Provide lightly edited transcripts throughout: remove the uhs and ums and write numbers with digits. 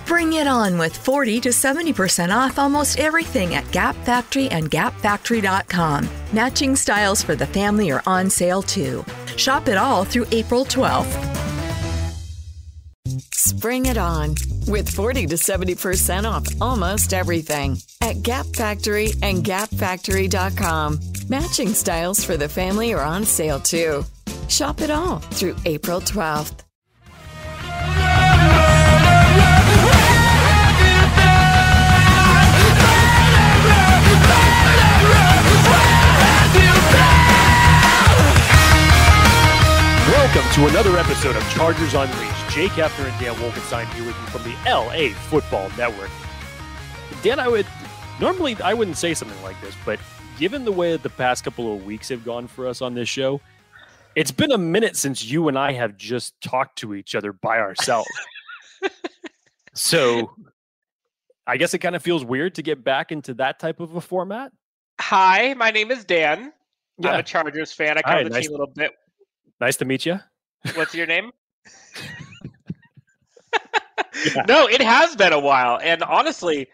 Bring it on with 40 to 70% off almost everything at Gap Factory and gapfactory.com. Matching styles for the family are on sale too. Shop it all through April 12th. Spring it on with 40 to 70% off almost everything at Gap Factory and gapfactory.com. Matching styles for the family are on sale too. Shop it all through April 12th. Welcome to another episode of Chargers Unleashed. Jake Hefner and Dan Wolkenstein here with you from the LAFB Network. Dan, I wouldn't say something like this, but given the way that the past couple of weeks have gone for us on this show, it's been a minute since you and I have just talked to each other by ourselves. So I guess it kind of feels weird to get back into that type of a format. Hi, my name is Dan. Yeah. I'm a Chargers fan. I cover the team a little bit. Nice to meet you. What's your name? Yeah. No, it has been a while. And honestly,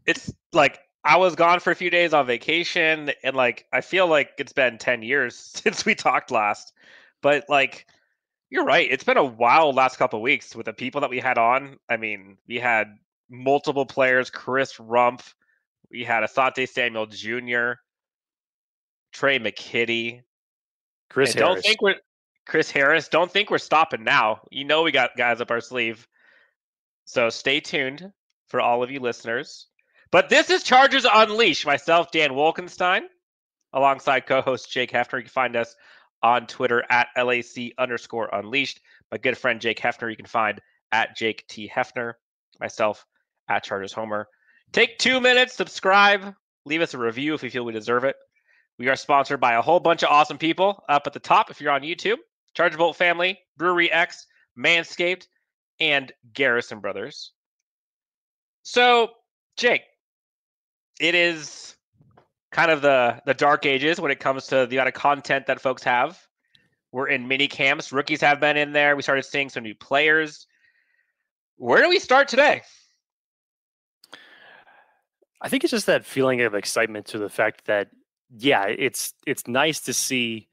it's like I was gone for a few days on vacation. And like, I feel like it's been 10 years since we talked last. But like, you're right. It's been a wild last couple of weeks with the people that we had on. I mean, we had multiple players, Chris Rumpf. We had Asante Samuel Jr., Trey McKitty. Chris Harris. Don't think we're stopping now. You know we got guys up our sleeve. So stay tuned for all of you listeners. But this is Chargers Unleashed. Myself, Dan Wolkenstein, alongside co-host Jake Hefner. You can find us on Twitter at LAC_Unleashed. My good friend Jake Hefner, you can find at Jake T. Hefner. Myself at Chargers Homer. Take 2 minutes, subscribe, leave us a review if you feel we deserve it. We are sponsored by a whole bunch of awesome people up at the top if you're on YouTube. Charger Bolt Family, Brewery X, Manscaped, and Garrison Brothers. So, Jake, it is kind of the dark ages when it comes to the amount of content that folks have. We're in mini camps. Rookies have been in there. We started seeing some new players. Where do we start today? I think it's just that feeling of excitement to the fact that, yeah, it's nice to see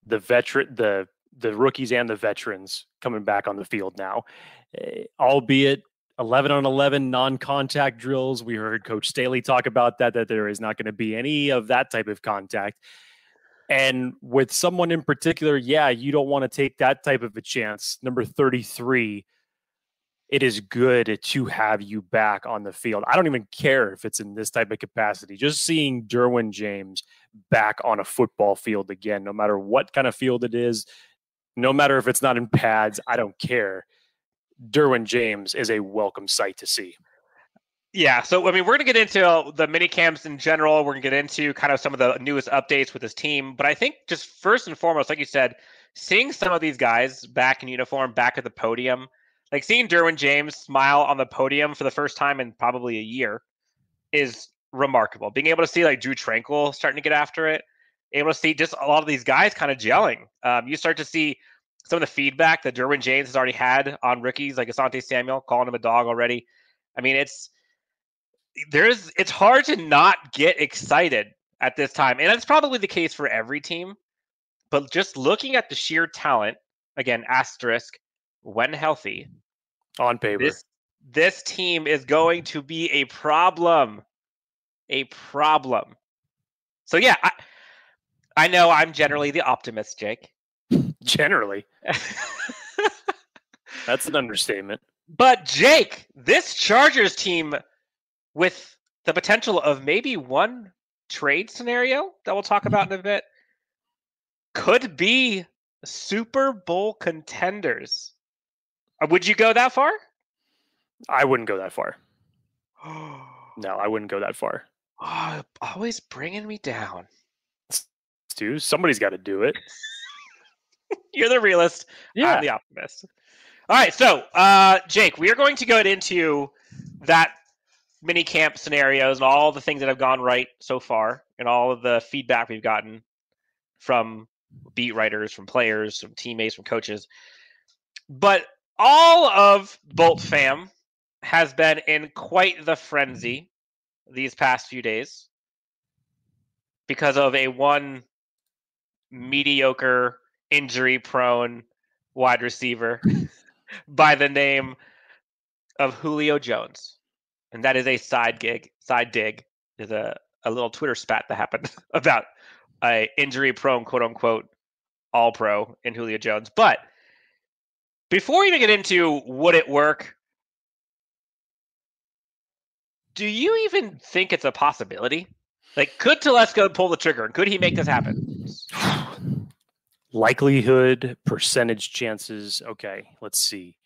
the rookies and the veterans coming back on the field now, albeit 11 on 11 non-contact drills. We heard Coach Staley talk about that there is not going to be any of that type of contact. And with someone in particular, yeah, you don't want to take that type of a chance. Number 33, it is good to have you back on the field. I don't even care if it's in this type of capacity. Just seeing Derwin James back on a football field again, no matter what kind of field it is, no matter if it's not in pads, I don't care. Derwin James is a welcome sight to see. Yeah, so I mean, we're going to get into the mini camps in general. We're going to get into kind of some of the newest updates with this team. But I think just first and foremost, like you said, seeing some of these guys back in uniform, back at the podium, like seeing Derwin James smile on the podium for the first time in probably a year is remarkable. Being able to see like Drew Tranquil starting to get after it, able to see just a lot of these guys kind of gelling. You start to see some of the feedback that Derwin James has already had on rookies like Asante Samuel, calling him a dog already. I mean, it's hard to not get excited at this time. And that's probably the case for every team. But just looking at the sheer talent, again, asterisk, when healthy, on paper, this team is going to be a problem. A problem. So yeah, I know I'm generally the optimist, Jake. Generally. That's an understatement. But Jake, this Chargers team with the potential of maybe one trade scenario that we'll talk about in a bit could be Super Bowl contenders. Would you go that far? I wouldn't go that far. No, I wouldn't go that far. Oh, always bringing me down. Dude, somebody's got to do it. You're the realist. Yeah. I'm the optimist. All right, so Jake, we are going to go into that mini camp scenarios and all the things that have gone right so far and all of the feedback we've gotten from beat writers, from players, from teammates, from coaches. But all of Bolt fam has been in quite the frenzy these past few days because of a one mediocre, injury-prone wide receiver by the name of Julio Jones. And that is a side dig. There's a little Twitter spat that happened about a injury-prone, quote-unquote, all-pro in Julio Jones. But before we even get into would it work, do you even think it's a possibility? Like, could Telesco pull the trigger? Could he make this happen? Likelihood, percentage chances. Okay, let's see.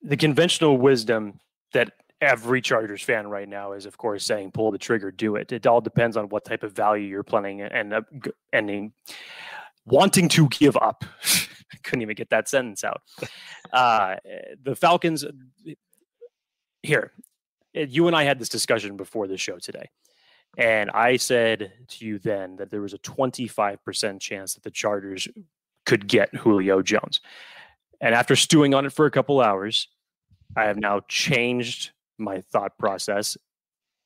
The conventional wisdom that every Chargers fan right now is, of course, saying pull the trigger, do it. It all depends on what type of value you're planning and ending wanting to give up. I couldn't even get that sentence out. The Falcons, here, you and I had this discussion before the show today. And I said to you then that there was a 25% chance that the Chargers could get Julio Jones. And after stewing on it for a couple hours, I have now changed my thought process,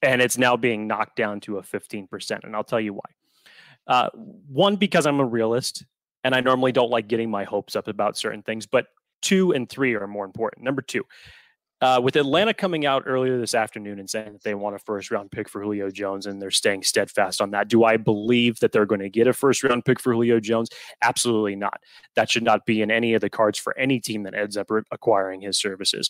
and it's now being knocked down to a 15%. And I'll tell you why. One, because I'm a realist, and I normally don't like getting my hopes up about certain things. But 2 and 3 are more important. Number 2. With Atlanta coming out earlier this afternoon and saying that they want a first-round pick for Julio Jones and they're staying steadfast on that, do I believe that they're going to get a first-round pick for Julio Jones? Absolutely not. That should not be in any of the cards for any team that ends up acquiring his services.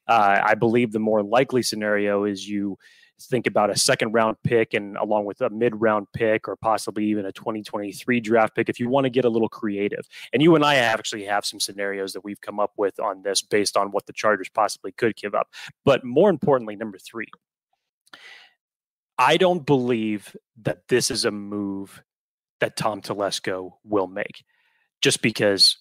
I believe the more likely scenario is you think about a second-round pick and along with a mid-round pick or possibly even a 2023 draft pick if you want to get a little creative. And you and I actually have some scenarios that we've come up with on this based on what the Chargers possibly could give up. But more importantly, number 3, I don't believe that this is a move that Tom Telesco will make just because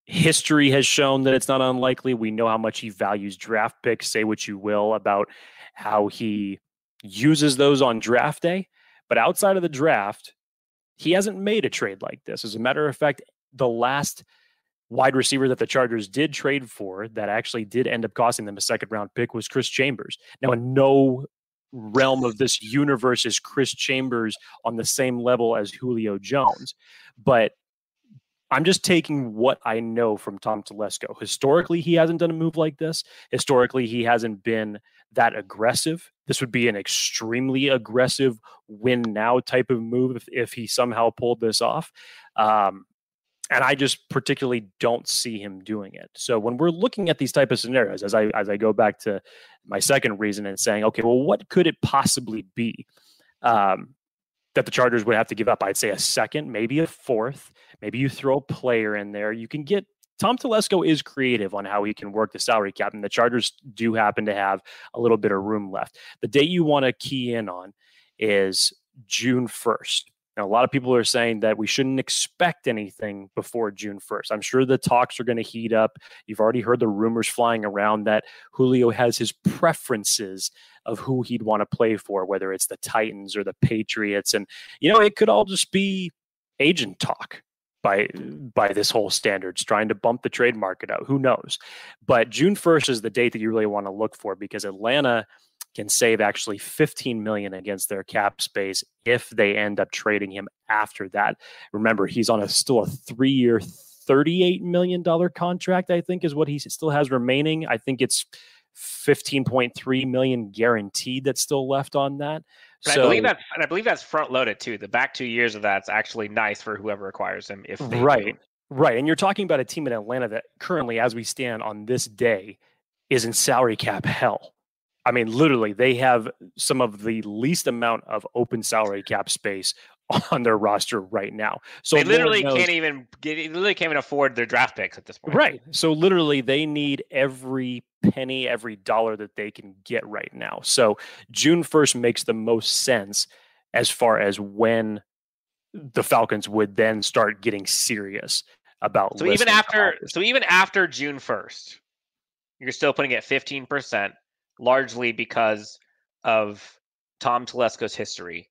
history has shown that it's not unlikely. We know how much he values draft picks. Say what you will about how he uses those on draft day. But outside of the draft, he hasn't made a trade like this. As a matter of fact, the last wide receiver that the Chargers did trade for that actually did end up costing them a second-round pick was Chris Chambers. Now, in no realm of this universe is Chris Chambers on the same level as Julio Jones. But I'm just taking what I know from Tom Telesco. Historically, he hasn't done a move like this. Historically, he hasn't been that aggressive. This would be an extremely aggressive win now type of move if he somehow pulled this off. And I just particularly don't see him doing it. So when we're looking at these type of scenarios, as I go back to my second reason and saying, okay, well, what could it possibly be that the Chargers would have to give up? I'd say a second, maybe a fourth. Maybe you throw a player in there. You can get Tom Telesco is creative on how he can work the salary cap, and the Chargers do happen to have a little bit of room left. The date you want to key in on is June 1st. Now, a lot of people are saying that we shouldn't expect anything before June 1st. I'm sure the talks are going to heat up. You've already heard the rumors flying around that Julio has his preferences of who he'd want to play for, whether it's the Titans or the Patriots. And, it could all just be agent talk by this whole standards, trying to bump the trade market out. Who knows? But June 1st is the date that you really want to look for because Atlanta can save actually $15 million against their cap space if they end up trading him after that. Remember, he's on still a 3-year, $38 million contract, I think is what he still has remaining. I think it's $15.3 million guaranteed that's still left on that. And I believe that's front loaded too. The back 2 years of that's actually nice for whoever acquires him. If they do. Right. And you're talking about a team in Atlanta that currently, as we stand on this day, is in salary cap hell. I mean, literally, they have some of the least amount of open salary cap space on their roster right now. So they literally can't even afford their draft picks at this point. Right. So literally, they need every penny, every dollar that they can get right now. So June 1st makes the most sense as far as when the Falcons would then start getting serious about. So even after June 1st, you're still putting it 15%, largely because of Tom Telesco's history.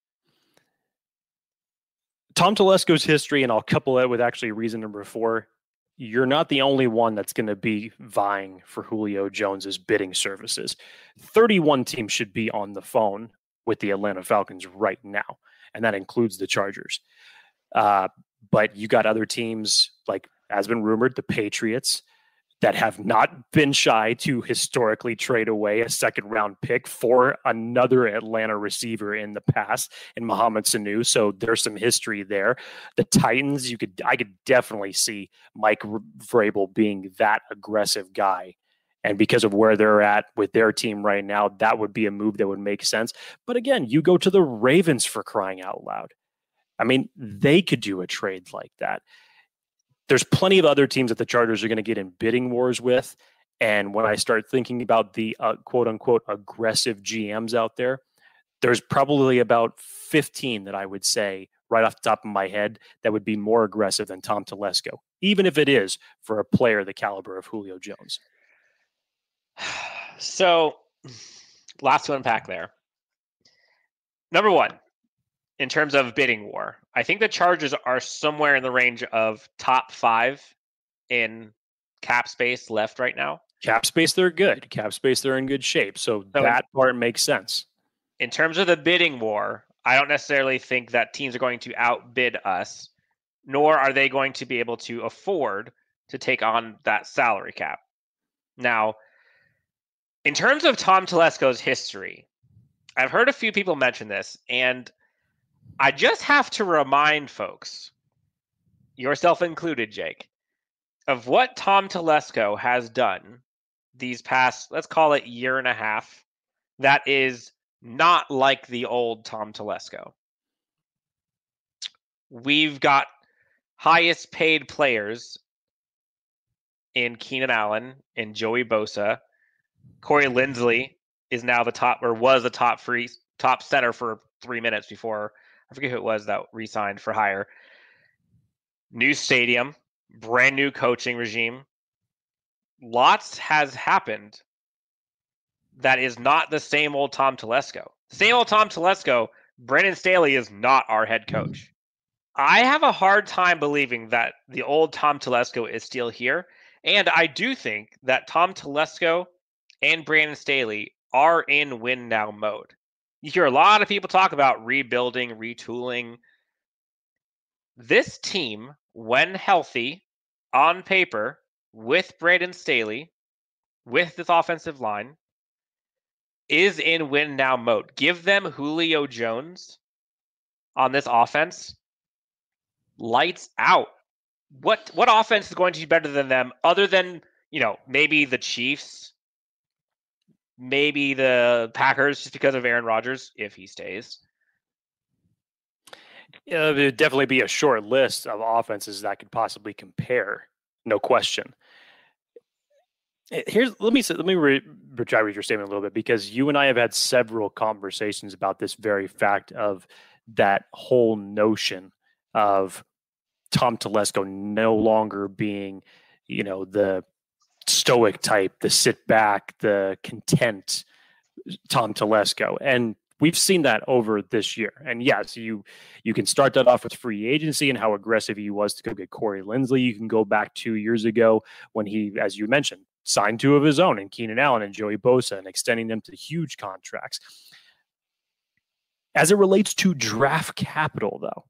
Tom Telesco's history, and I'll couple it with actually reason number 4. you're not the only one that's going to be vying for Julio Jones's bidding services. 31 teams should be on the phone with the Atlanta Falcons right now, and that includes the Chargers. But you got other teams, like has been rumored, the Patriots, that have not been shy to historically trade away a second-round pick for another Atlanta receiver in the past, in Mohamed Sanu. So there's some history there. The Titans, I could definitely see Mike Vrabel being that aggressive guy. And because of where they're at with their team right now, that would be a move that would make sense. But again, you go to the Ravens, for crying out loud. I mean, they could do a trade like that. There's plenty of other teams that the Chargers are going to get in bidding wars with. And when I start thinking about the quote unquote aggressive GMs out there, there's probably about 15 that I would say right off the top of my head that would be more aggressive than Tom Telesco, even if it is for a player the caliber of Julio Jones. So, lots to unpack there. Number one, in terms of bidding war, I think the Chargers are somewhere in the range of top 5 in cap space left right now. Cap space, they're good. Cap space, they're in good shape. So that part makes sense. In terms of the bidding war, I don't necessarily think that teams are going to outbid us, nor are they going to be able to afford to take on that salary cap. Now, in terms of Tom Telesco's history, I've heard a few people mention this, and I just have to remind folks, yourself included, Jake, of what Tom Telesco has done these past, let's call it year and a half, that is not like the old Tom Telesco. We've got highest paid players in Keenan Allen and Joey Bosa. Corey Linsley is now the top, or was the top center for 3 minutes before, I forget who it was that re-signed for hire. New stadium, brand new coaching regime. Lots has happened that is not the same old Tom Telesco. The same old Tom Telesco, Brandon Staley is not our head coach. I have a hard time believing that the old Tom Telesco is still here. And I do think that Tom Telesco and Brandon Staley are in win now mode. You hear a lot of people talk about rebuilding, retooling. This team, when healthy, on paper, with Brandon Staley, with this offensive line, is in win now mode. Give them Julio Jones on this offense. Lights out. What offense is going to be better than them other than, maybe the Chiefs, maybe the Packers, just because of Aaron Rodgers, if he stays? Yeah, there'd definitely be a short list of offenses that could possibly compare. No question. Let me read your statement a little bit, because you and I have had several conversations about this very fact of that whole notion of Tom Telesco no longer being, the stoic type, the sit back, the content Tom Telesco. And we've seen that over this year. And yes, you can start that off with free agency and how aggressive he was to go get Corey Linsley. You can go back 2 years ago when he, as you mentioned, signed 2 of his own, and Keenan Allen and Joey Bosa, and extending them to huge contracts. As it relates to draft capital, though,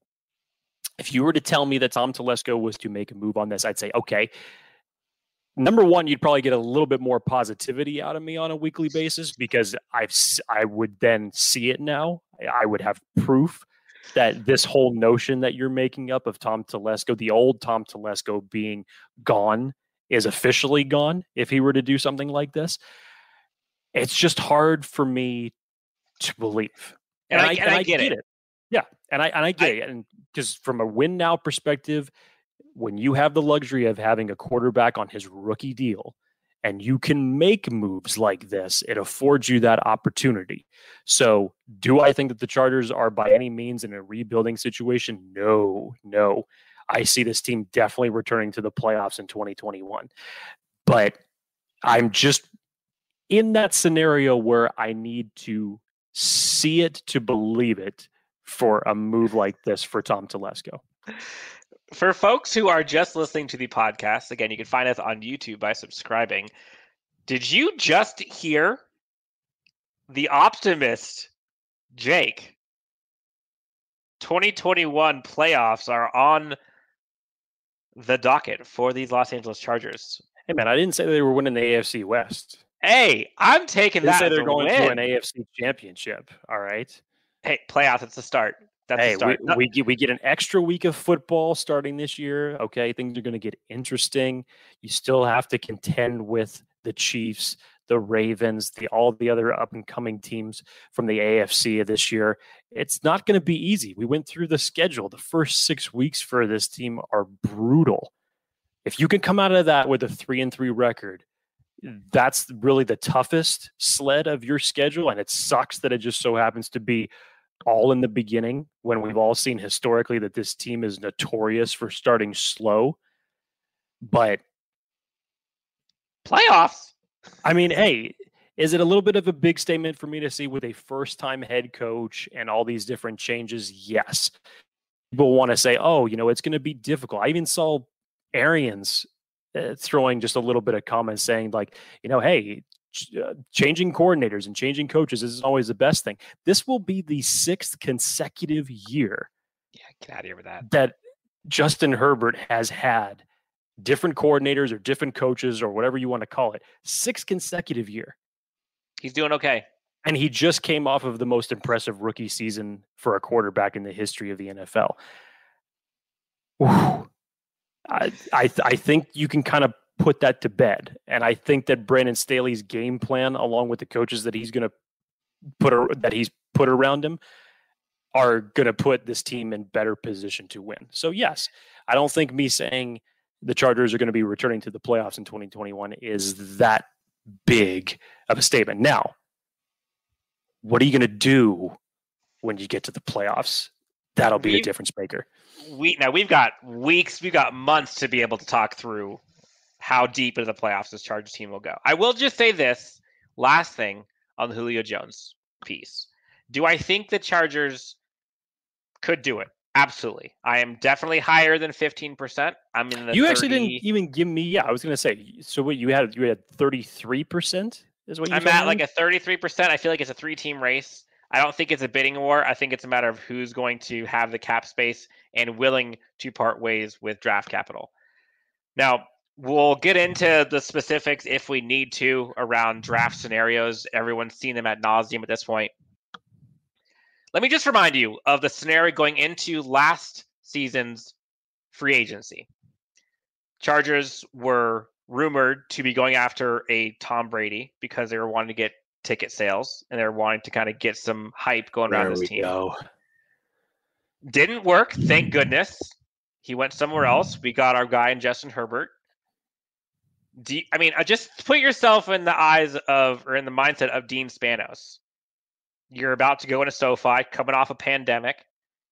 if you were to tell me that Tom Telesco was to make a move on this, I'd say, okay, number one, you'd probably get a little bit more positivity out of me on a weekly basis, because I would then see it now. I would have proof that this whole notion that you're making up of Tom Telesco, the old Tom Telesco being gone, is officially gone if he were to do something like this. It's just hard for me to believe. And I get it. Yeah, and I get it. And because from a win now perspective, when you have the luxury of having a quarterback on his rookie deal and you can make moves like this, it affords you that opportunity. So do I think that the Chargers are by any means in a rebuilding situation? No. I see this team definitely returning to the playoffs in 2021. But I'm just in that scenario where I need to see it to believe it for a move like this for Tom Telesco. For folks who are just listening to the podcast, again, you can find us on YouTube by subscribing. Did you just hear the optimist, Jake? 2021 playoffs are on the docket for these Los Angeles Chargers. Hey, man, I didn't say they were winning the AFC West. Hey, I'm taking Didn't that say as they're a going win. to an AFC championship. All right. Hey, playoffs, it's the start. That's Hey, the start. we get an extra week of football starting this year. Okay, things are going to get interesting. You still have to contend with the Chiefs, the Ravens, all the other up and coming teams from the AFC of this year. It's not going to be easy. We went through the schedule. The first 6 weeks for this team are brutal. If you can come out of that with a 3-3 record, that's really the toughest sled of your schedule. And it sucks that it just so happens to be all in the beginning, when we've all seen historically that this team is notorious for starting slow. But playoffs. I mean, hey, is it a little bit of a big statement for me to see with a first-time head coach and all these different changes? Yes. People want to say, oh, it's going to be difficult. I even saw Arians throwing just a little bit of comments saying like, hey, changing coordinators and changing coaches isn't always the best thing. This will be the 6th consecutive year get out of here with that Justin Herbert has had different coordinators or different coaches or whatever you want to call it. 6th consecutive year. He's doing okay. And he just came off of the most impressive rookie season for a quarterback in the history of the NFL. I think you can kind of put that to bed. And I think that Brandon Staley's game plan, along with the coaches that he's going to put around him, are going to put this team in better position to win. So yes, I don't think me saying the Chargers are going to be returning to the playoffs in 2021 is that big of a statement. Now, what are you going to do when you get to the playoffs? That'll be a difference maker. We've got weeks, we've got months to be able to talk through how deep into the playoffs this Chargers team will go. I will just say this last thing on the Julio Jones piece. Do I think the Chargers could do it? Absolutely. I am definitely higher than 15%. I'm in the You actually didn't even give me, I was going to say, so what you had 33% is what you I'm at like a 33%. I feel like it's a 3-team race. I don't think it's a bidding war. I think it's a matter of who's going to have the cap space and willing to part ways with draft capital. Now, we'll get into the specifics if we need to around draft scenarios. Everyone's seen them ad nauseum at this point. Let me just remind you of the scenario going into last season's free agency. Chargers were rumored to be going after a Tom Brady because they were wanting to get ticket sales and they're wanting to kind of get some hype going around this team. Didn't work, thank goodness. He went somewhere else. We got our guy in Justin Herbert. Just put yourself in the eyes of, or in the mindset of Dean Spanos. You're about to go into SoFi, coming off a pandemic.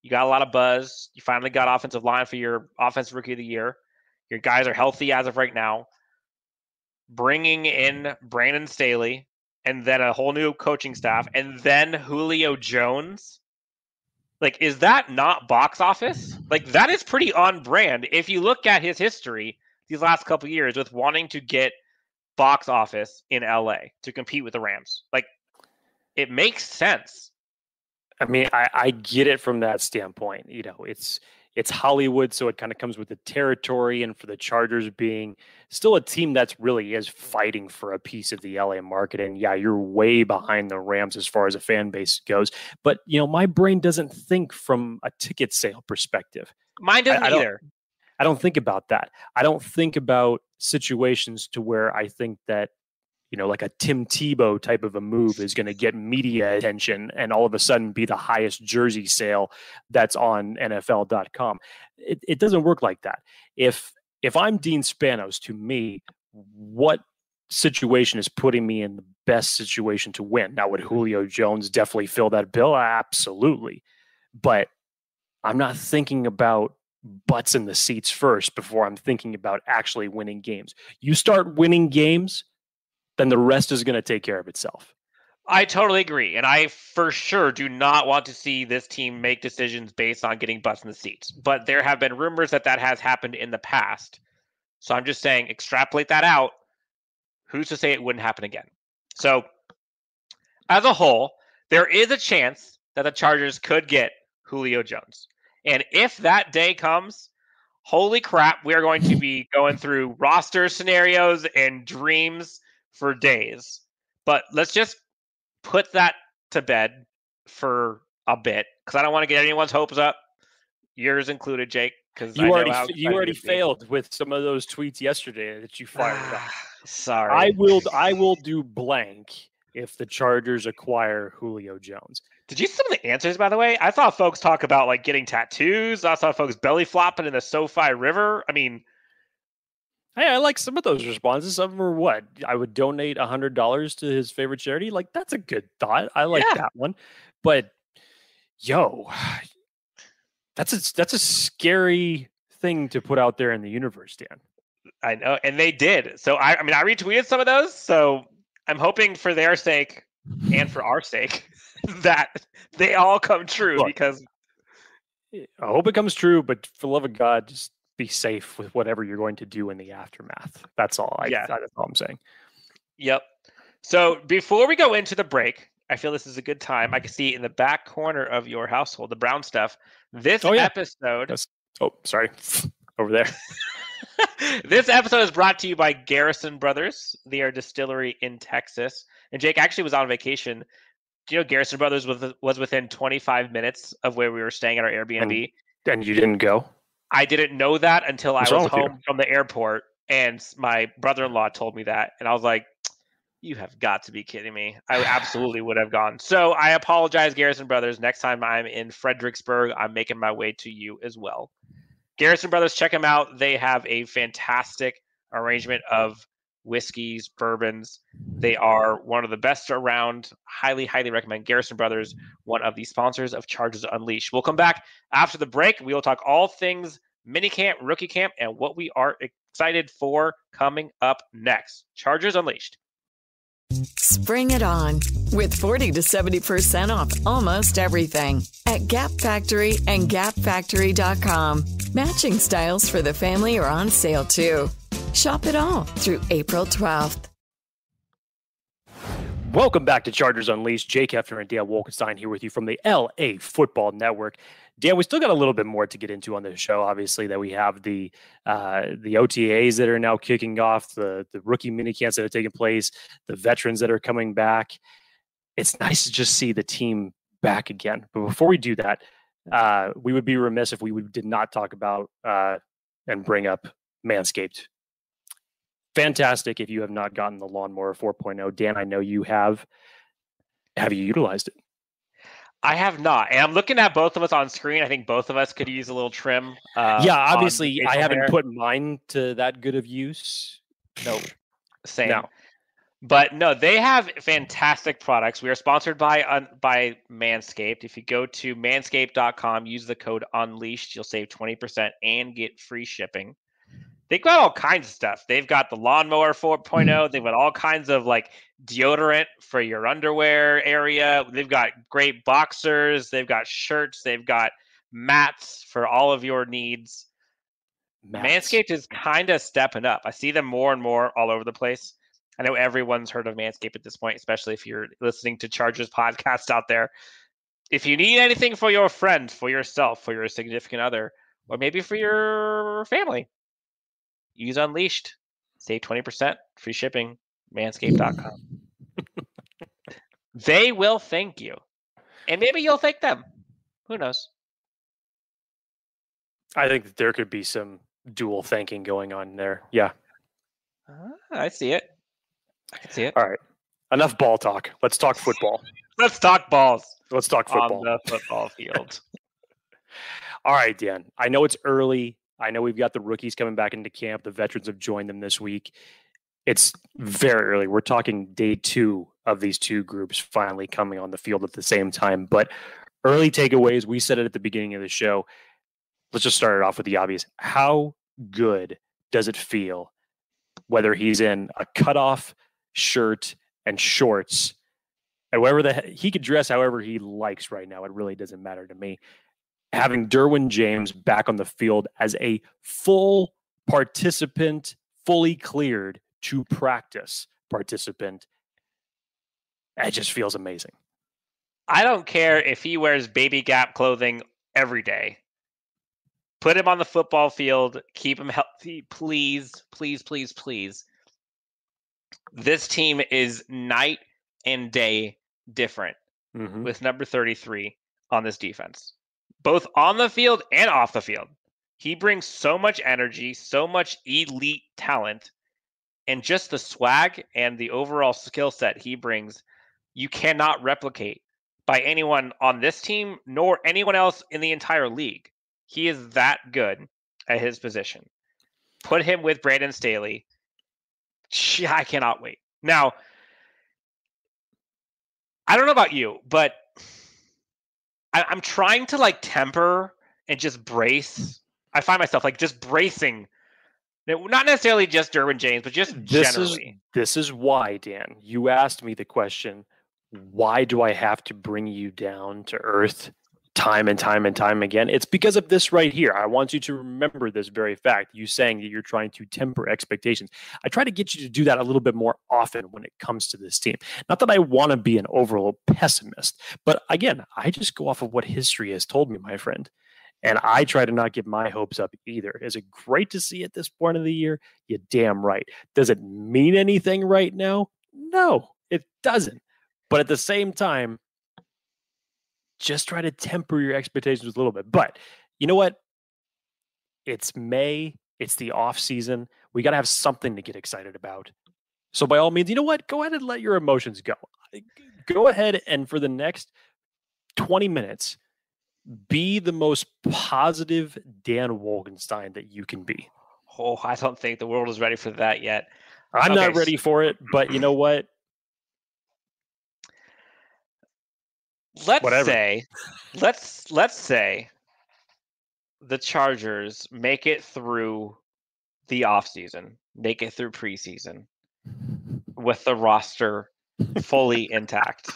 You got a lot of buzz. You finally got offensive line for your offensive rookie of the year. Your guys are healthy as of right now. Bringing in Brandon Staley and then a whole new coaching staff and then Julio Jones. Like, is that not box office? Like, that is pretty on brand. If you look at his history these last couple of years with wanting to get box office in LA to compete with the Rams, like, it makes sense. I mean, I get it from that standpoint. It's Hollywood, so it kind of comes with the territory, and for the Chargers being still a team that's really is fighting for a piece of the LA market. And yeah, you're way behind the Rams as far as a fan base goes. But my brain doesn't think from a ticket sale perspective. Mine doesn't either. I don't think about that. I don't think about situations to where I think that like a Tim Tebow type of a move is going to get media attention and all of a sudden be the highest jersey sale that's on NFL.com. It doesn't work like that. If I'm Dean Spanos, to me, what situation is putting me in the best situation to win? Now, would Julio Jones definitely fill that bill? Absolutely. But I'm not thinking about butts in the seats first before I'm thinking about actually winning games. You start winning games, then the rest is going to take care of itself. I totally agree. And I for sure do not want to see this team make decisions based on getting butts in the seats. But there have been rumors that has happened in the past. So I'm just saying, extrapolate that out. Who's to say it wouldn't happen again? So as a whole, there is a chance that the Chargers could get Julio Jones. And if that day comes, holy crap, we are going to be going through roster scenarios and dreams for days. But let's just put that to bed for a bit because I don't want to get anyone's hopes up, yours included, Jake. Because you already failed with some of those tweets yesterday that you fired up. Sorry, I will do blank if the Chargers acquire Julio Jones. Did you see some of the answers, by the way? I saw folks talk about like getting tattoos. I saw folks belly flopping in the SoFi River. I mean, hey, I like some of those responses. Some were what? I would donate $100 to his favorite charity. Like, that's a good thought. I like that one. But yo, that's a scary thing to put out there in the universe, Dan. I know, and they did. So I retweeted some of those. So I'm hoping for their sake and for our sake that they all come true. Look, because I hope it comes true. But for the love of God, just be safe with whatever you're going to do in the aftermath. That's all. That's all I'm saying. Yep. So before we go into the break, I feel this is a good time. I can see in the back corner of your household, the brown stuff. This episode. Sorry. Over there. This episode is brought to you by Garrison Brothers. They are a distillery in Texas. And Jake actually was on vacation. Do you know Garrison Brothers was within 25 minutes of where we were staying at our Airbnb? And you didn't go? I didn't know that until I was home from the airport, and my brother-in-law told me that. And I was like, you have got to be kidding me. I absolutely would have gone. So I apologize, Garrison Brothers. Next time I'm in Fredericksburg, I'm making my way to you as well. Garrison Brothers, check them out. They have a fantastic arrangement of whiskeys, bourbons. They are one of the best around. Highly, highly recommend Garrison Brothers, one of the sponsors of Chargers Unleashed. We'll come back after the break. We will talk all things minicamp, rookie camp, and what we are excited for coming up next. Chargers Unleashed. Spring it on with 40 to 70% off almost everything at Gap Factory and GapFactory.com. Matching styles for the family are on sale too. Shop it all through April 12th. Welcome back to Chargers Unleashed. Jake Hefner and Dan Wolkenstein here with you from the LAFB Network. Dan, we still got a little bit more to get into on the show. Obviously, that we have the OTAs that are now kicking off, the rookie minicamps that are taking place, the veterans that are coming back. It's nice to just see the team back again. But before we do that, we would be remiss if we did not talk about and bring up Manscaped. Fantastic. If you have not gotten the Lawnmower 4.0, Dan, I know you have. Have you utilized it? I have not. And I'm looking at both of us on screen. I think both of us could use a little trim. Obviously, I haven't put mine to that good of use. Nope. Same. No. But no, they have fantastic products. We are sponsored by Manscaped. If you go to manscaped.com, use the code UNLEASHED, you'll save 20% and get free shipping. They've got all kinds of stuff. They've got the Lawnmower 4.0. They've got all kinds of like deodorant for your underwear area. They've got great boxers. They've got shirts. They've got mats for all of your needs. Manscaped is kind of stepping up. I see them more and more all over the place. I know everyone's heard of Manscaped at this point, especially if you're listening to Chargers podcast out there. If you need anything for your friend, for yourself, for your significant other, or maybe for your family, use Unleashed. Save 20%, free shipping, manscaped.com. They will thank you. And maybe you'll thank them. Who knows? I think that there could be some dual thanking going on there. Yeah. I see it. I can see it. All right. Enough ball talk. Let's talk football. Let's talk balls. Let's talk football. On the football field. All right, Dan. I know it's early. I know we've got the rookies coming back into camp. The veterans have joined them this week. It's very early. We're talking day 2 of these two groups finally coming on the field at the same time. But early takeaways, we said it at the beginning of the show. Let's just start it off with the obvious. How good does it feel, whether he's in a cutoff shirt and shorts However, he could dress however he likes right now. It really doesn't matter to me. Having Derwin James back on the field as a full participant, fully cleared to practice participant, it just feels amazing. I don't care if he wears Baby Gap clothing every day. Put him on the football field. Keep him healthy. Please, please, please, please. This team is night and day different with number 33 on this defense, both on the field and off the field. He brings so much energy, so much elite talent, and just the swag and the overall skill set he brings, you cannot replicate by anyone on this team nor anyone else in the entire league. He is that good at his position. Put him with Brandon Staley. I cannot wait. Now, I don't know about you, but I'm trying to like temper and just brace. I find myself like just bracing. Not necessarily just Derwin James, but just generally. This is why, Dan, you asked me the question, why do I have to bring you down to earth time and time and time again? It's because of this right here. I want you to remember this very fact. You saying that you're trying to temper expectations. I try to get you to do that a little bit more often when it comes to this team. Not that I want to be an overall pessimist, but again, I just go off of what history has told me, my friend. And I try to not give my hopes up either. Is it great to see at this point of the year? You're damn right. Does it mean anything right now? No, it doesn't. But at the same time, just try to temper your expectations a little bit. But you know what? It's May. It's the off season. We got to have something to get excited about. So by all means, you know what? Go ahead and let your emotions go. Go ahead and for the next 20 minutes, be the most positive Dan Wolkenstein that you can be. Oh, I don't think the world is ready for that yet. I'm not ready for it, but you know what? Let's say the Chargers make it through the offseason, make it through preseason with the roster fully intact.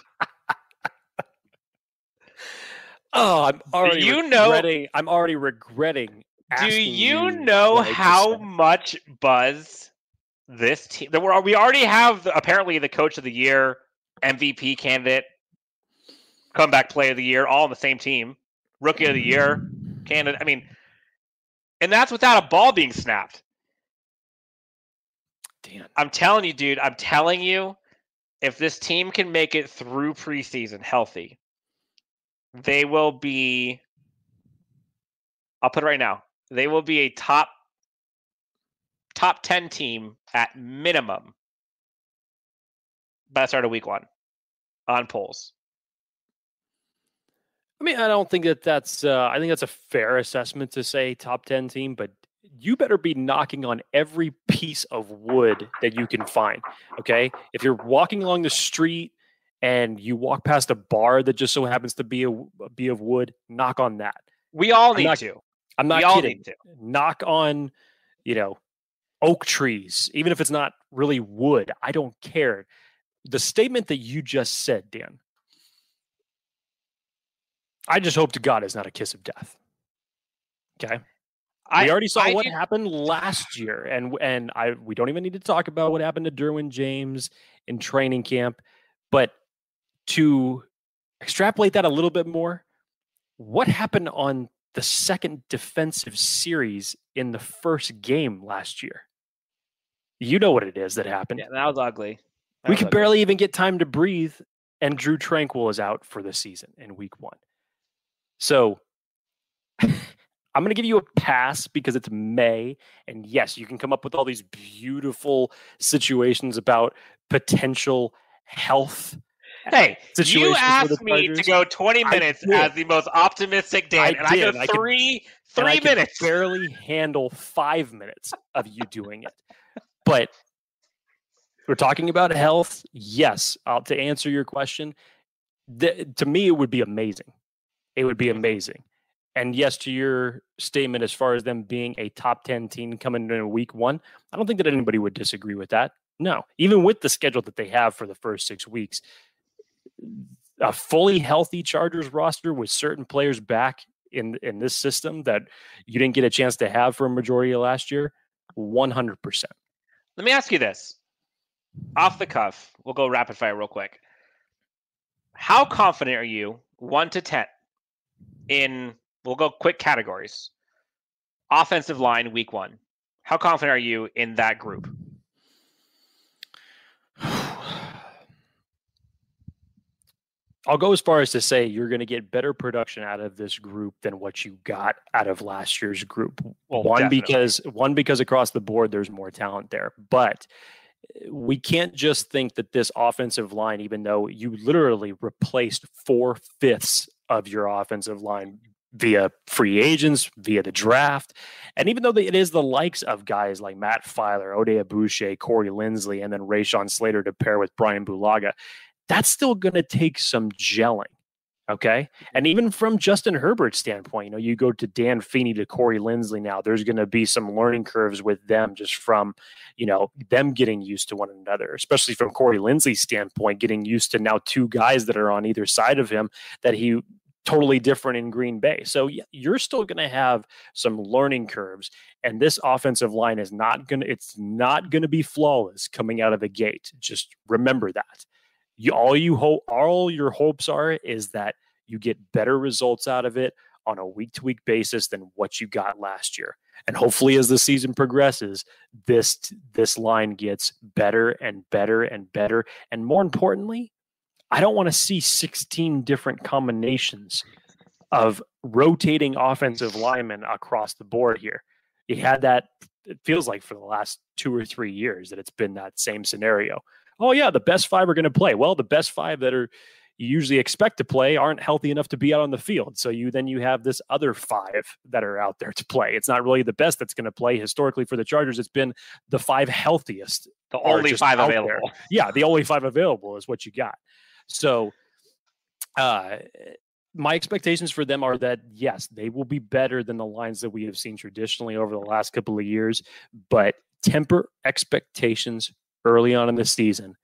Oh, I'm already regretting. Do you know how much buzz this team? We already have apparently the Coach of the Year, MVP candidate, Comeback Player of the Year, all on the same team. Rookie of the Year candidate. I mean, and that's without a ball being snapped. Damn. I'm telling you, dude. I'm telling you, if this team can make it through preseason healthy, they will be, I'll put it right now, they will be a top 10 team at minimum by the start of week 1 on polls. I mean, I don't think that's I think that's a fair assessment to say top 10 team, but you better be knocking on every piece of wood that you can find, okay? If you're walking along the street and you walk past a bar that just so happens to be of wood, knock on that. We all need to. I'm not kidding. Knock on, oak trees, even if it's not really wood. I don't care. The statement that you just said, Dan, I just hope to God it's not a kiss of death. Okay. We already saw what happened last year, and we don't even need to talk about what happened to Derwin James in training camp, but to extrapolate that a little bit more, what happened on the second defensive series in the first game last year? You know what it is that happened. Yeah, that was ugly. We could barely even get time to breathe, and Drew Tranquil is out for the season in week 1. So I'm going to give you a pass because it's May. And yes, you can come up with all these beautiful situations about potential health. Hey, you asked me to go 20 minutes as the most optimistic Dan, and I go three minutes. I can barely handle 5 minutes of you doing it. But we're talking about health. Yes, to answer your question, to me, it would be amazing. It would be amazing. And yes, to your statement, as far as them being a top 10 team coming in week 1, I don't think that anybody would disagree with that. No, even with the schedule that they have for the first 6 weeks, a fully healthy Chargers roster with certain players back in this system that you didn't get a chance to have for a majority of last year, 100%. Let me ask you this. Off the cuff, we'll go rapid fire real quick. How confident are you, 1 to 10, in, we'll go quick categories. Offensive line, week 1. How confident are you in that group? I'll go as far as to say you're going to get better production out of this group than what you got out of last year's group. Well, one, because across the board, there's more talent there. But we can't just think that this offensive line, even though you literally replaced 4/5 of your offensive line via free agents, via the draft, and even though it is the likes of guys like Matt Filer, Oday Abouche, Corey Linsley, and then Rashawn Slater to pair with Brian Bulaga, that's still going to take some gelling. Okay. And even from Justin Herbert's standpoint, you go to Dan Feeney to Corey Linsley now, there's going to be some learning curves with them just from, them getting used to one another, especially from Corey Linsley's standpoint, getting used to now 2 guys that are on either side of him that he totally different in Green Bay. So you're still going to have some learning curves, and this offensive line is not going to be flawless coming out of the gate. Just remember that. All your hopes are is that you get better results out of it on a week-to-week basis than what you got last year. And hopefully as the season progresses, this line gets better and better and better. And more importantly, I don't want to see 16 different combinations of rotating offensive linemen across the board here. You had that, it feels like for the last 2 or 3 years that it's been that same scenario. Oh yeah, the best 5 are going to play. Well, the best 5 that you usually expect to play aren't healthy enough to be out on the field. So you have this other 5 that are out there to play. It's not really the best that's going to play. Historically for the Chargers, it's been the 5 healthiest. The only 5 available. There. Yeah, the only 5 available is what you got. So my expectations for them are that, yes, they will be better than the lines that we have seen traditionally over the last couple of years, but temper expectations early on in the season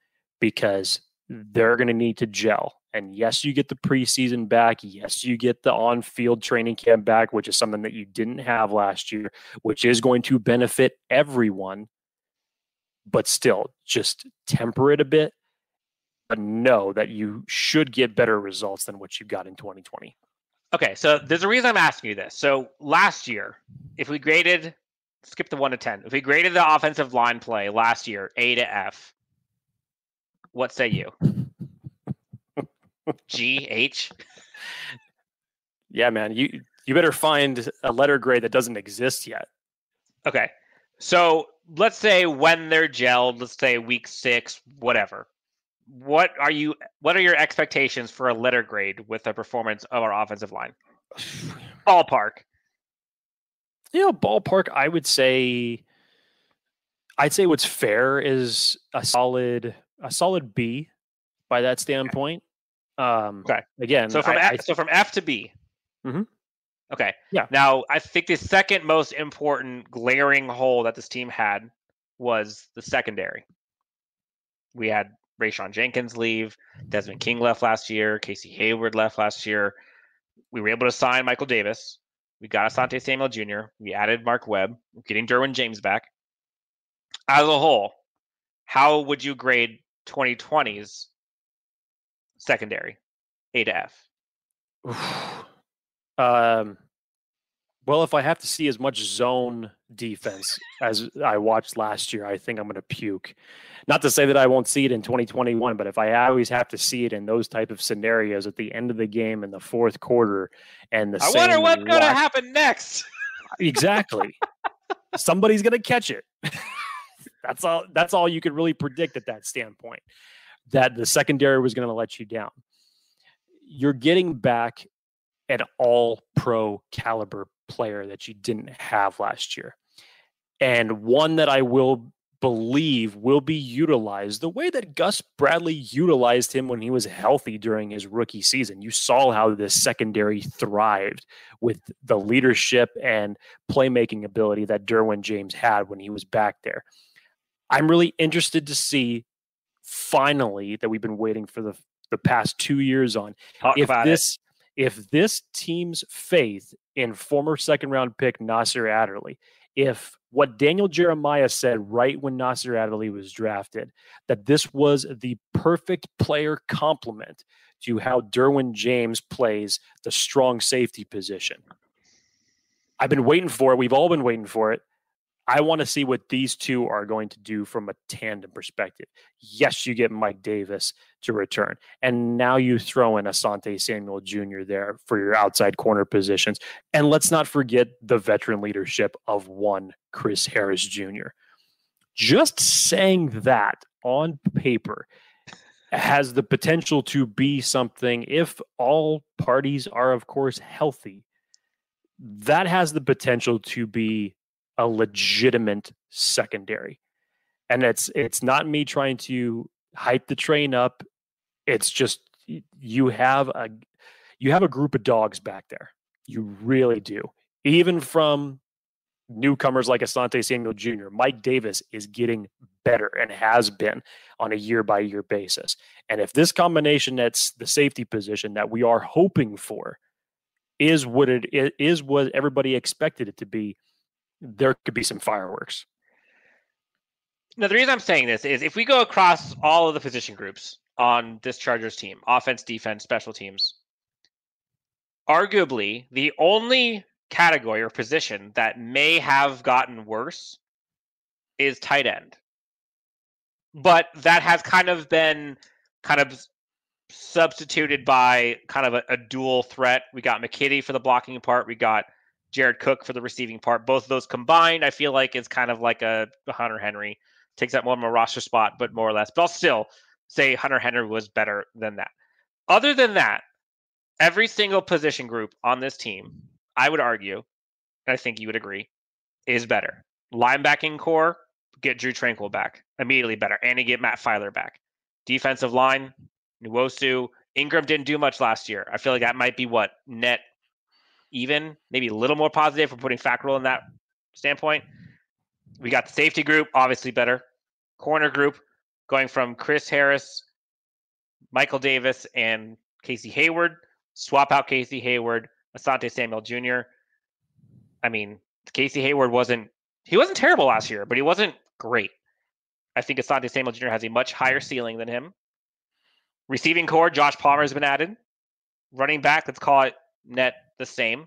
because they're going to need to gel. And yes, you get the preseason back. Yes, you get the on-field training camp back, which is something that you didn't have last year, which is going to benefit everyone. But still, just temper it a bit, but know that you should get better results than what you got in 2020. Okay, so there's a reason I'm asking you this. So last year, if we graded, skip the 1 to 10, if we graded the offensive line play last year, A to F, what say you? G, H? Yeah, man, you better find a letter grade that doesn't exist yet. Okay, so let's say when they're gelled, let's say week 6, whatever. What are your expectations for a letter grade with the performance of our offensive line? Ballpark. Ballpark, I'd say what's fair is a solid B by that standpoint. Okay. Again, so from F to B. Mm-hmm. Okay. Yeah. Now, I think the second most important glaring hole that this team had was the secondary. We had Rashawn Jenkins leave. Desmond King left last year. Casey Hayward left last year. We were able to sign Michael Davis. We got Asante Samuel Jr. We added Mark Webb. We're getting Derwin James back. As a whole, how would you grade 2020's secondary, A to F? Well, if I have to see as much zone defense as I watched last year, I think I'm going to puke. Not to say that I won't see it in 2021, but if I always have to see it in those type of scenarios at the end of the game in the fourth quarter, and I wonder what's going to happen next. Exactly. Somebody's going to catch it. That's all you could really predict at that standpoint, that the secondary was going to let you down. You're getting back an all-pro caliber player that you didn't have last year, and one that I will believe will be utilized the way that Gus Bradley utilized him when he was healthy during his rookie season. You saw how this secondary thrived with the leadership and playmaking ability that Derwin James had when he was back there. I'm really interested to see, finally, that we've been waiting for the past 2 years on. If this team's faith in former second-round pick Nasir Adderley, if what Daniel Jeremiah said right when Nasir Adderley was drafted, that this was the perfect player complement to how Derwin James plays the strong safety position. I've been waiting for it. We've all been waiting for it. I want to see what these two are going to do from a tandem perspective. Yes, you get Mike Davis to return. And now you throw in Asante Samuel Jr. there for your outside corner positions. And let's not forget the veteran leadership of one Chris Harris Jr. Just saying that on paper has the potential to be something, if all parties are, of course, healthy, that has the potential to be a legitimate secondary. And it's not me trying to hype the train up. It's just you have a group of dogs back there. You really do. Even from newcomers like Asante Samuel Jr., Mike Davis is getting better and has been on a year-by-year basis. And if this combination that's the safety position that we are hoping for is what everybody expected it to be, there could be some fireworks. Now, the reason I'm saying this is if we go across all of the position groups on this Chargers team, offense, defense, special teams, arguably the only category or position that may have gotten worse is tight end. But that has kind of been substituted by kind of a dual threat. We got McKitty for the blocking part. We got Jared Cook for the receiving part. Both of those combined, I feel like is kind of like a Hunter Henry. Takes up more of a roster spot, but more or less. But I'll still say Hunter Henry was better than that. Other than that, every single position group on this team, I would argue, and I think you would agree, is better. Linebacking core, get Drew Tranquil back. Immediately better. And you get Matt Filer back. Defensive line, Nwosu. Ingram didn't do much last year. I feel like that might be net even, maybe a little more positive for putting Fackrell in that standpoint. We got the safety group, obviously better. Corner group, going from Chris Harris, Michael Davis, and Casey Hayward. Swap out Casey Hayward, Asante Samuel Jr. I mean, Casey Hayward wasn't terrible last year, but he wasn't great. I think Asante Samuel Jr. has a much higher ceiling than him. Receiving core, Josh Palmer has been added. Running back, let's call it net the same.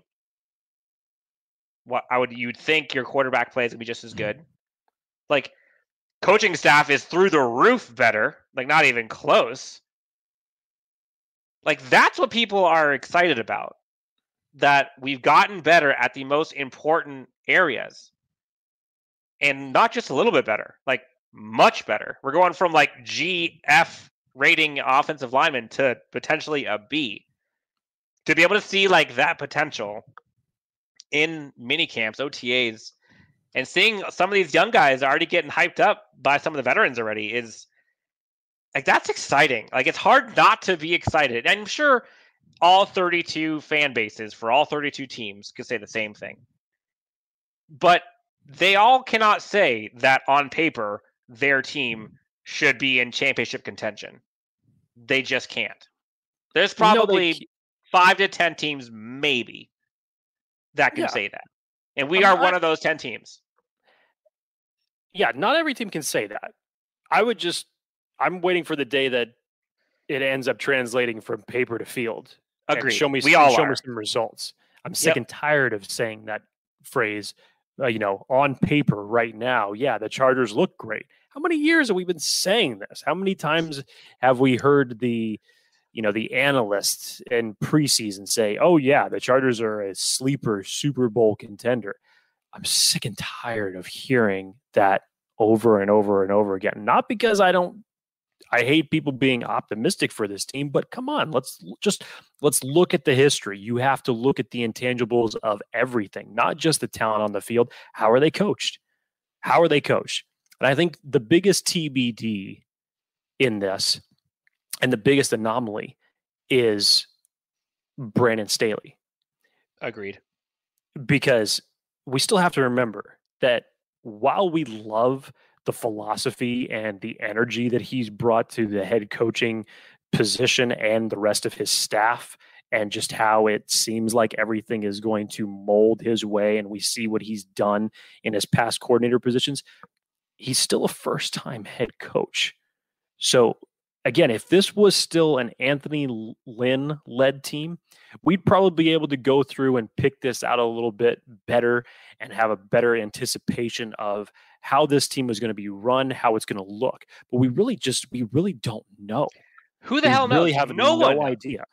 You'd think your quarterback plays would be just as good. Like, coaching staff is through the roof better. Like, not even close. Like, that's what people are excited about. That we've gotten better at the most important areas. And not just a little bit better. Like, much better. We're going from like GF rating offensive lineman to potentially a B. To be able to see like that potential in mini camps, OTAs, and seeing some of these young guys already getting hyped up by some of the veterans already is like, that's exciting. Like, it's hard not to be excited. And I'm sure all 32 fan bases for all 32 teams could say the same thing. But they all cannot say that on paper their team should be in championship contention. They just can't. There's probably 5 to 10 teams maybe that can say that. And we are one of those 10 teams. Yeah, not every team can say that. I'm waiting for the day that it ends up translating from paper to field. Agreed. Show me some results. I'm sick and tired of saying that phrase, on paper right now. Yeah, the Chargers look great. How many years have we been saying this? How many times have we heard the analysts in preseason say, oh yeah, the Chargers are a sleeper Super Bowl contender? I'm sick and tired of hearing that over and over and over again. Not because I hate people being optimistic for this team, but come on, let's look at the history. You have to look at the intangibles of everything, not just the talent on the field. How are they coached? And I think the biggest TBD in this and the biggest anomaly is Brandon Staley. Agreed. Because we still have to remember that while we love the philosophy and the energy that he's brought to the head coaching position and the rest of his staff, and just how it seems like everything is going to mold his way, and we see what he's done in his past coordinator positions, he's still a first-time head coach. So again, if this was still an Anthony Lynn-led team, we'd probably be able to go through and pick this out a little bit better and have a better anticipation of how this team is going to be run, how it's going to look. But we really don't know. Who the hell knows? We really have no idea.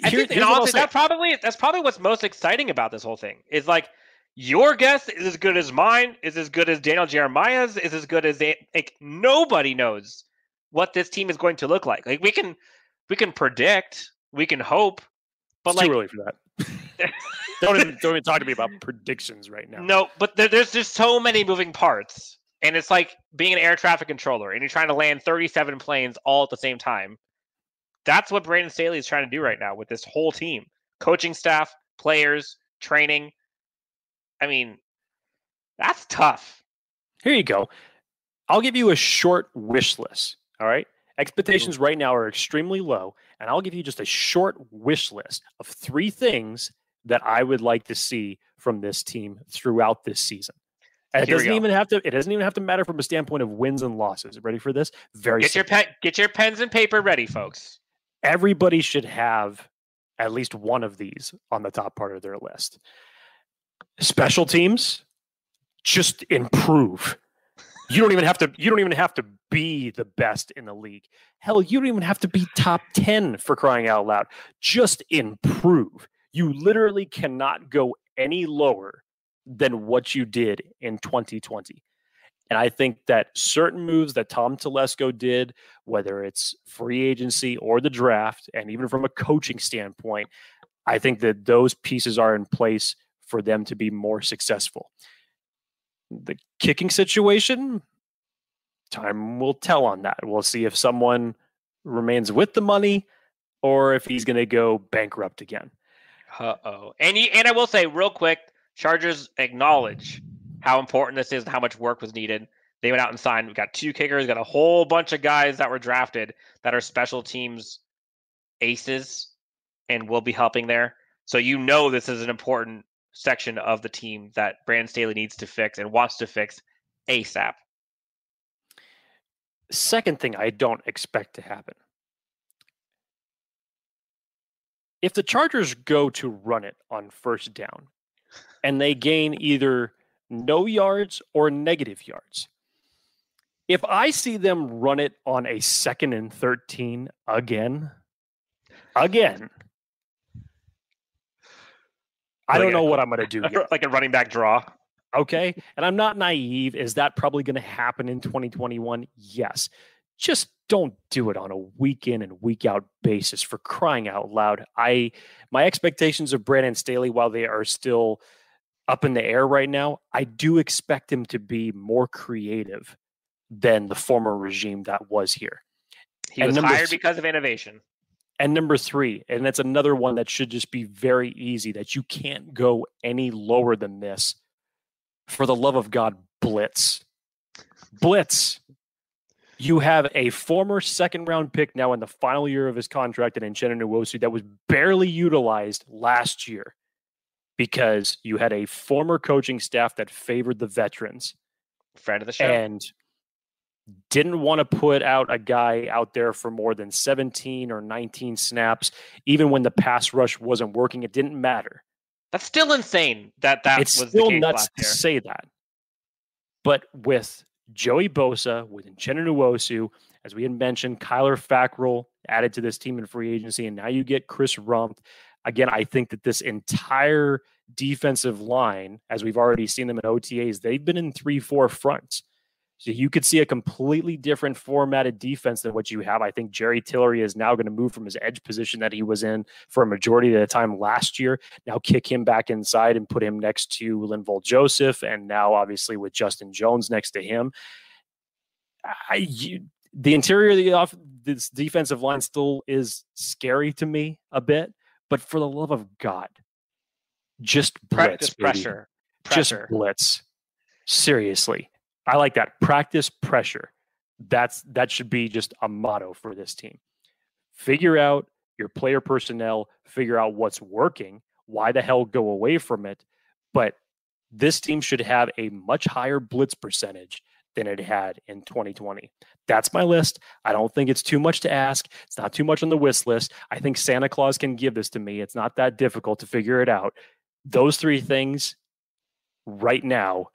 And honestly, that's probably what's most exciting about this whole thing is like your guess is as good as mine, is as good as Daniel Jeremiah's, is as good as nobody knows what this team is going to look like. Like we can predict, we can hope, but it's too early for that. don't even talk to me about predictions right now. No, but there's just so many moving parts, and it's like being an air traffic controller, and you're trying to land 37 planes all at the same time. That's what Brandon Staley is trying to do right now with this whole team, coaching staff, players, training. I mean, that's tough. Here you go. I'll give you a short wish list. All right. Expectations right now are extremely low, and I'll give you just a short wish list of 3 things that I would like to see from this team throughout this season. And it doesn't even have to matter from a standpoint of wins and losses. Ready for this? Get your pens and paper ready, folks. Everybody should have at least one of these on the top part of their list. Special teams, just improve. You don't even have to be the best in the league. Hell, you don't even have to be top 10 for crying out loud. Just improve. You literally cannot go any lower than what you did in 2020. And I think that certain moves that Tom Telesco did, whether it's free agency or the draft, and even from a coaching standpoint, I think that those pieces are in place for them to be more successful. The kicking situation, time will tell on that. We'll see if someone remains with the money or if he's going to go bankrupt again. Uh-oh. And I will say real quick, Chargers acknowledge how important this is and how much work was needed. They went out and signed. We got 2 kickers, got a whole bunch of guys that were drafted that are special teams aces and will be helping there. So this is an important section of the team that Brandon Staley needs to fix and wants to fix ASAP. Second thing I don't expect to happen. If the Chargers go to run it on first down and they gain either no yards or negative yards, if I see them run it on a 2nd and 13 again, I don't know what I'm going to do yet. Like a running back draw. Okay. And I'm not naive. Is that probably going to happen in 2021? Yes. Just don't do it on a week in and week out basis, for crying out loud. My expectations of Brandon Staley, while they are still up in the air right now, I do expect him to be more creative than the former regime that was here. He was hired because of innovation. And number 3, and that's another one that should just be very easy, that you can't go any lower than this. For the love of God, blitz. You have a former 2nd-round pick now in the final year of his contract in Uchenna Nwosu that was barely utilized last year because you had a former coaching staff that favored the veterans. Friend of the show. And didn't want to put out a guy out there for more than 17 or 19 snaps. Even when the pass rush wasn't working, it didn't matter. That's still insane that it's was still the case nuts last to year. say that. But with Joey Bosa, with Uchenna Nwosu, as we had mentioned, Kyler Fackrell added to this team in free agency, and now you get Chris Rumpf. Again, I think that this entire defensive line, as we've already seen them in OTAs, they've been in 3-4 fronts. So you could see a completely different formatted defense than what you have. I think Jerry Tillery is now going to move from his edge position that he was in for a majority of the time last year. Now kick him back inside and put him next to Linval Joseph, and now obviously with Justin Jones next to him. The interior of this defensive line still is scary to me a bit, but for the love of God, just blitz. Pressure. Just blitz. Seriously. I like that. Practice pressure. That should be just a motto for this team. Figure out your player personnel, figure out what's working. Why the hell go away from it? But this team should have a much higher blitz percentage than it had in 2020. That's my list. I don't think it's too much to ask. It's not too much on the wish list. I think Santa Claus can give this to me. It's not that difficult to figure it out. Those three things right now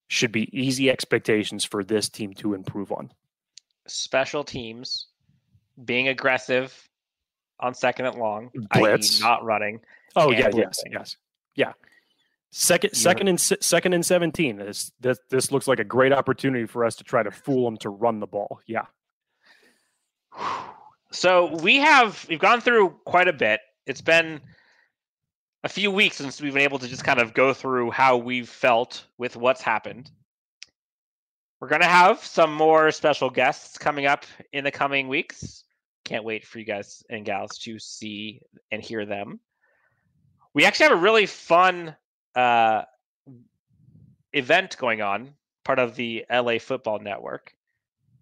should be easy expectations for this team to improve on. Special teams, being aggressive on second and long, blitz, not running. Oh yeah, yes. Second and 17. This looks like a great opportunity for us to try to fool them to run the ball. Yeah. So we've gone through quite a bit. It's been a few weeks since we've been able to just kind of go through how we've felt with what's happened. We're going to have some more special guests coming up in the coming weeks. Can't wait for you guys and gals to see and hear them. We actually have a really fun event going on, part of the LAFB Network.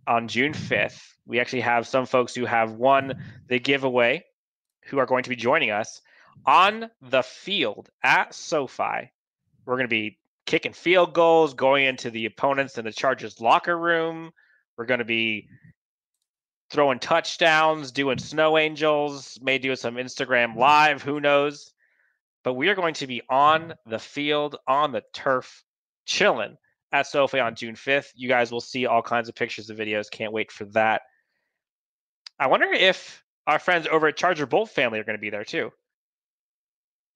On June 5th, we actually have some folks who have won the giveaway who are going to be joining us on the field at SoFi. We're going to be kicking field goals, going into the opponents in the Chargers locker room. We're going to be throwing touchdowns, doing snow angels, may do some Instagram live, who knows. But we are going to be on the field, on the turf, chilling at SoFi on June 5th. You guys will see all kinds of pictures and videos. Can't wait for that. I wonder if our friends over at Charger Bolt family are going to be there too.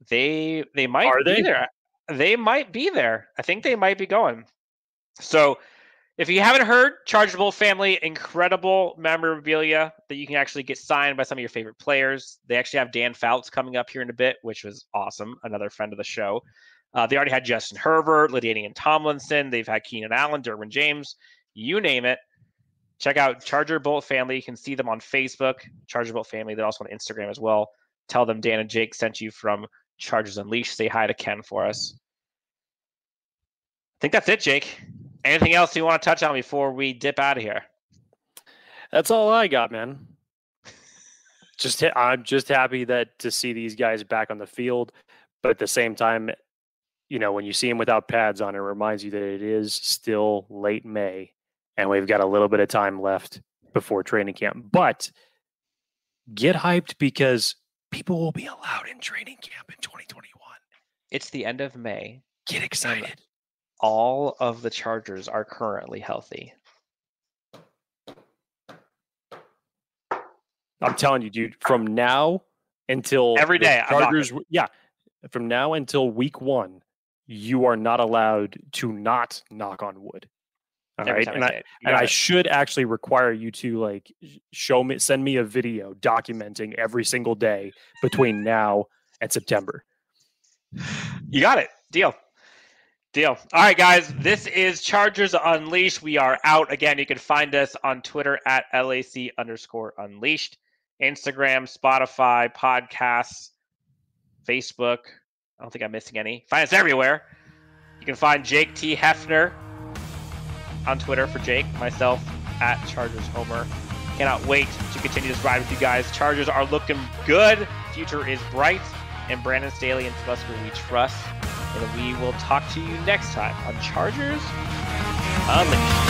They might be there. They might be there. I think they might be going. So if you haven't heard, Charger Bolt family, incredible memorabilia that you can actually get signed by some of your favorite players. They actually have Dan Fouts coming up here in a bit, which was awesome. Another friend of the show. They already had Justin Herbert, LaDainian Tomlinson. They've had Keenan Allen, Derwin James, you name it. Check out Charger Bolt family. You can see them on Facebook, Charger Bolt family. They're also on Instagram as well. Tell them Dan and Jake sent you from Chargers Unleashed. Say hi to Ken for us. I think that's it, Jake. Anything else you want to touch on before we dip out of here? That's all I got, man. I'm just happy that to see these guys back on the field, but at the same time, you know, when you see them without pads on, it reminds you that it is still late May, and we've got a little bit of time left before training camp. But get hyped because people will be allowed in training camp in 2021. It's the end of May. Get excited. All of the Chargers are currently healthy. I'm telling you, dude, from now until every day, Chargers, from now until week 1, you are not allowed to not knock on wood. All right. And I should actually require you to send me a video documenting every single day between now and September. You got it. Deal. All right, guys. This is Chargers Unleashed. We are out. Again, you can find us on Twitter at LAC_Unleashed, Instagram, Spotify, podcasts, Facebook. I don't think I'm missing any. Find us everywhere. You can find Jake T. Hefner on Twitter for Jake, myself at Chargers Homer. Cannot wait to continue this ride with you guys. Chargers are looking good. Future is bright. And Brandon Staley and Busker, we trust. And we will talk to you next time on Chargers Unleashed.